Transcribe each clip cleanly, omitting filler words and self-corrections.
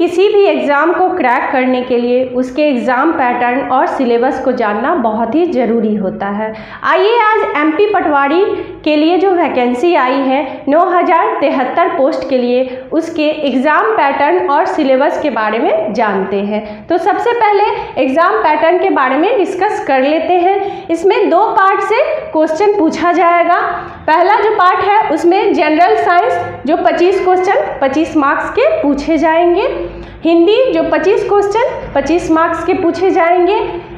किसी भी एग्ज़ाम को क्रैक करने के लिए उसके एग्ज़ाम पैटर्न और सिलेबस को जानना बहुत ही ज़रूरी होता है। आइए आज एमपी पटवारी के लिए जो वैकेंसी आई है 9073 पोस्ट के लिए, उसके एग्ज़ाम पैटर्न और सिलेबस के बारे में जानते हैं। तो सबसे पहले एग्ज़ाम पैटर्न के बारे में डिस्कस कर लेते हैं। इसमें दो पार्ट से क्वेश्चन पूछा जाएगा। पहला जो पार्ट है उसमें जनरल साइंस जो 25 क्वेश्चन 25 मार्क्स के पूछे जाएंगे, हिंदी जो 25 क्वेश्चन 25 मार्क्स के पूछे जाएंगे,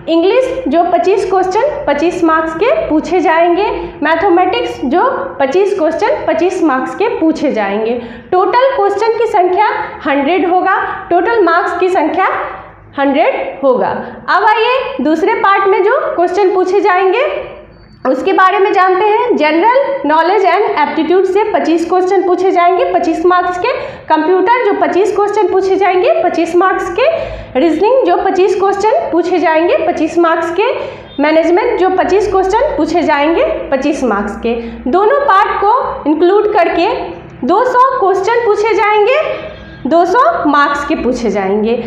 इंग्लिश जो 25 क्वेश्चन 25 मार्क्स के पूछे जाएंगे, मैथमेटिक्स जो 25 क्वेश्चन 25 मार्क्स के पूछे जाएंगे। टोटल क्वेश्चन की संख्या 100 होगा, टोटल मार्क्स की संख्या 100 होगा। अब आइए दूसरे पार्ट में जो क्वेश्चन पूछे जाएंगे उसके बारे में जानते हैं। जनरल नॉलेज एंड एप्टीट्यूड से 25 क्वेश्चन पूछे जाएंगे 25 मार्क्स के, कंप्यूटर जो 25 क्वेश्चन पूछे जाएंगे 25 मार्क्स के, रीजनिंग जो 25 क्वेश्चन पूछे जाएंगे 25 मार्क्स के, मैनेजमेंट जो 25 क्वेश्चन पूछे जाएंगे 25 मार्क्स के। दोनों पार्ट को इंक्लूड करके 200 क्वेश्चन पूछे जाएंगे, 200 मार्क्स के पूछे जाएंगे।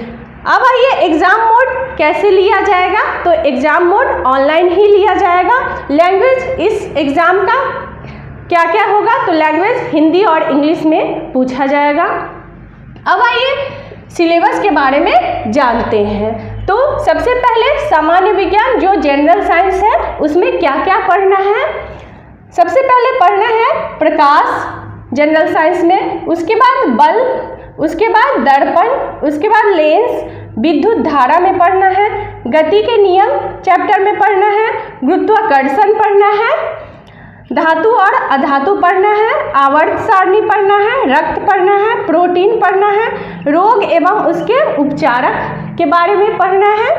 अब आइए एग्ज़ाम मोड कैसे लिया जाएगा। तो एग्ज़ाम मोड ऑनलाइन ही लिया जाएगा। लैंग्वेज इस एग्ज़ाम का क्या क्या होगा, तो लैंग्वेज हिंदी और इंग्लिश में पूछा जाएगा। अब आइए सिलेबस के बारे में जानते हैं। तो सबसे पहले सामान्य विज्ञान जो जनरल साइंस है उसमें क्या क्या पढ़ना है। सबसे पहले पढ़ना है प्रकाश जनरल साइंस में, उसके बाद बल, उसके बाद दर्पण, उसके बाद लेंस, विद्युत धारा में पढ़ना है, गति के नियम चैप्टर में पढ़ना है, गुरुत्वाकर्षण पढ़ना है, धातु और अधातु पढ़ना है, आवर्त सारणी पढ़ना है, रक्त पढ़ना है, प्रोटीन पढ़ना है, रोग एवं उसके उपचारक के बारे में पढ़ना है,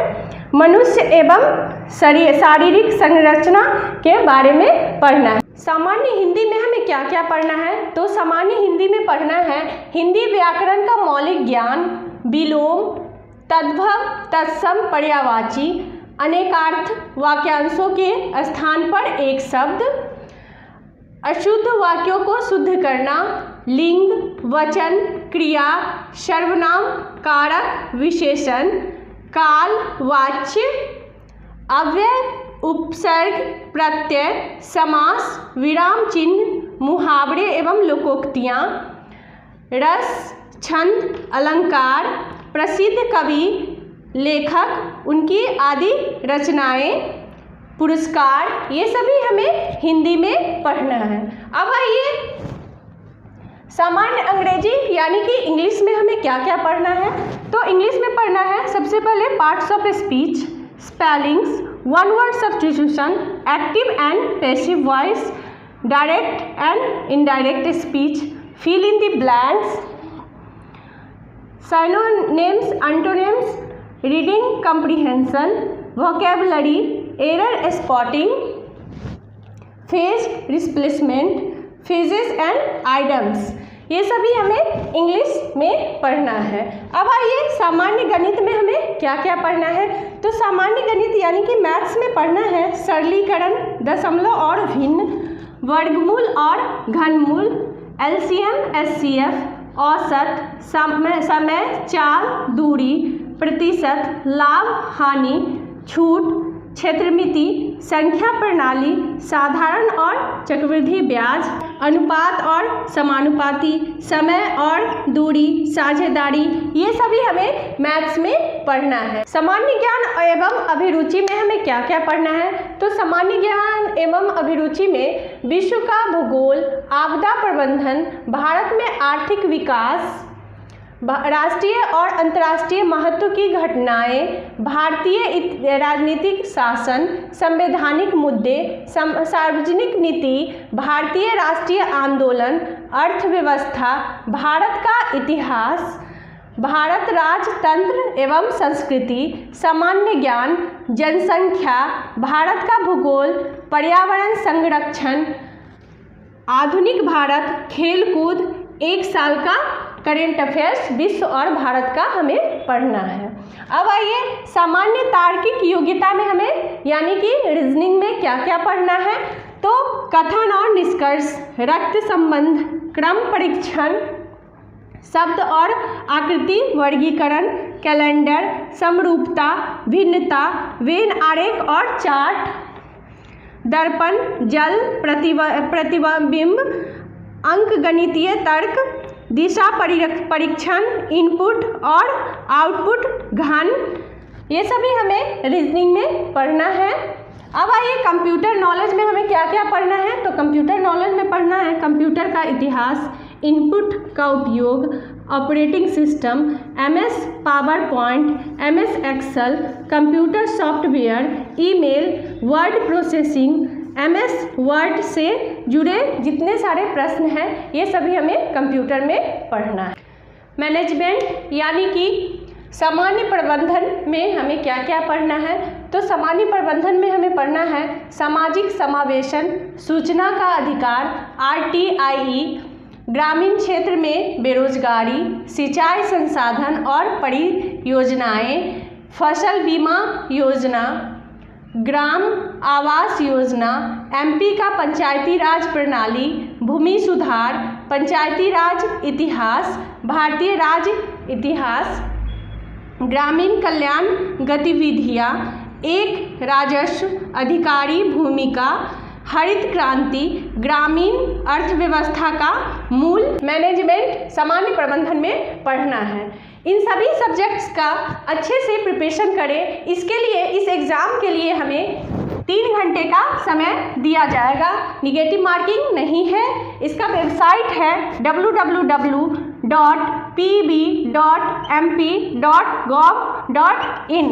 मनुष्य एवं शारीरिक संरचना के बारे में पढ़ना है। सामान्य हिंदी में हमें क्या क्या पढ़ना है, तो सामान्य हिंदी में पढ़ना है हिंदी व्याकरण का मौलिक ज्ञान, विलोम, तद्भव, तत्सम, पर्यायवाची, अनेकार्थ, वाक्यांशों के स्थान पर एक शब्द, अशुद्ध वाक्यों को शुद्ध करना, लिंग, वचन, क्रिया, सर्वनाम, कारक, विशेषण, काल, वाच्य, अव्यय, उपसर्ग, प्रत्यय, समास, विराम चिन्ह, मुहावरे एवं लोकोक्तियाँ, रस, छंद, अलंकार, प्रसिद्ध कवि, लेखक, उनकी आदि रचनाएं, पुरस्कार, ये सभी हमें हिंदी में पढ़ना है। अब आइए सामान्य अंग्रेजी यानी कि इंग्लिश में हमें क्या क्या पढ़ना है। तो इंग्लिश में पढ़ना है सबसे पहले parts of speech, spellings, one word substitution, active and passive voice, direct and indirect speech, fill in the blanks, synonyms, antonyms, reading comprehension, vocabulary, error spotting, phrase replacement, phrases and idioms, ये सभी हमें English में पढ़ना है। अब आइए सामान्य गणित में हमें क्या क्या पढ़ना है। तो सामान्य गणित यानी कि मैथ्स में पढ़ना है सरलीकरण, दशमलव और भिन्न, वर्गमूल और घनमूल, एलसीएम, एचसीएफ, औसत, समय, चाल, दूरी, प्रतिशत, लाभ, हानि, छूट, क्षेत्रमिति, संख्या प्रणाली, साधारण और चक्रवृद्धि ब्याज, अनुपात और समानुपाती, समय और दूरी, साझेदारी, ये सभी हमें मैथ्स में पढ़ना है। सामान्य ज्ञान एवं अभिरुचि में हमें क्या क्या पढ़ना है। तो सामान्य ज्ञान एवं अभिरुचि में विश्व का भूगोल, आपदा प्रबंधन, भारत में आर्थिक विकास, राष्ट्रीय और अंतर्राष्ट्रीय महत्व की घटनाएं, भारतीय राजनीतिक शासन, संवैधानिक मुद्दे, सार्वजनिक नीति, भारतीय राष्ट्रीय आंदोलन, अर्थव्यवस्था, भारत का इतिहास, भारत राजतंत्र एवं संस्कृति, सामान्य ज्ञान, जनसंख्या, भारत का भूगोल, पर्यावरण संरक्षण, आधुनिक भारत, खेलकूद, एक साल का करेंट अफेयर्स, विश्व और भारत का हमें पढ़ना है। अब आइए सामान्य तार्किक योग्यता में हमें यानी कि रीजनिंग में क्या क्या पढ़ना है। तो कथन और निष्कर्ष, रक्त संबंध, क्रम परीक्षण, शब्द और आकृति वर्गीकरण, कैलेंडर, समरूपता, भिन्नता, वेन आरेख और चार्ट, दर्पण, जल, प्रतिबिंब, अंकगणितीय तर्क, दिशा परीक्षण, इनपुट और आउटपुट घन, ये सभी हमें रीजनिंग में पढ़ना है। अब आइए कंप्यूटर नॉलेज में हमें क्या क्या पढ़ना है। तो कंप्यूटर नॉलेज में पढ़ना है कंप्यूटर का इतिहास, इनपुट का उपयोग, operating system, MS PowerPoint, MS Excel, computer software, email, word processing, MS Word से जुड़े जितने सारे प्रश्न हैं ये सभी हमें कंप्यूटर में पढ़ना है। मैनेजमेंट यानी कि सामान्य प्रबंधन में हमें क्या क्या पढ़ना है। तो सामान्य प्रबंधन में हमें पढ़ना है सामाजिक समावेशन, सूचना का अधिकार, RTIE, ग्रामीण क्षेत्र में बेरोजगारी, सिंचाई संसाधन और परियोजनाएं, फसल बीमा योजना, ग्राम आवास योजना, MP का पंचायती राज प्रणाली, भूमि सुधार, पंचायती राज इतिहास, भारतीय राज्य इतिहास, ग्रामीण कल्याण गतिविधियाँ, एक राजस्व अधिकारी भूमिका, हरित क्रांति, ग्रामीण अर्थव्यवस्था का मूल। मैनेजमेंट सामान्य प्रबंधन में पढ़ना है। इन सभी सब्जेक्ट्स का अच्छे से प्रिपरेशन करें। इसके लिए इस एग्ज़ाम के लिए हमें 3 घंटे का समय दिया जाएगा। निगेटिव मार्किंग नहीं है। इसका वेबसाइट है www.pb.mp.gov.in।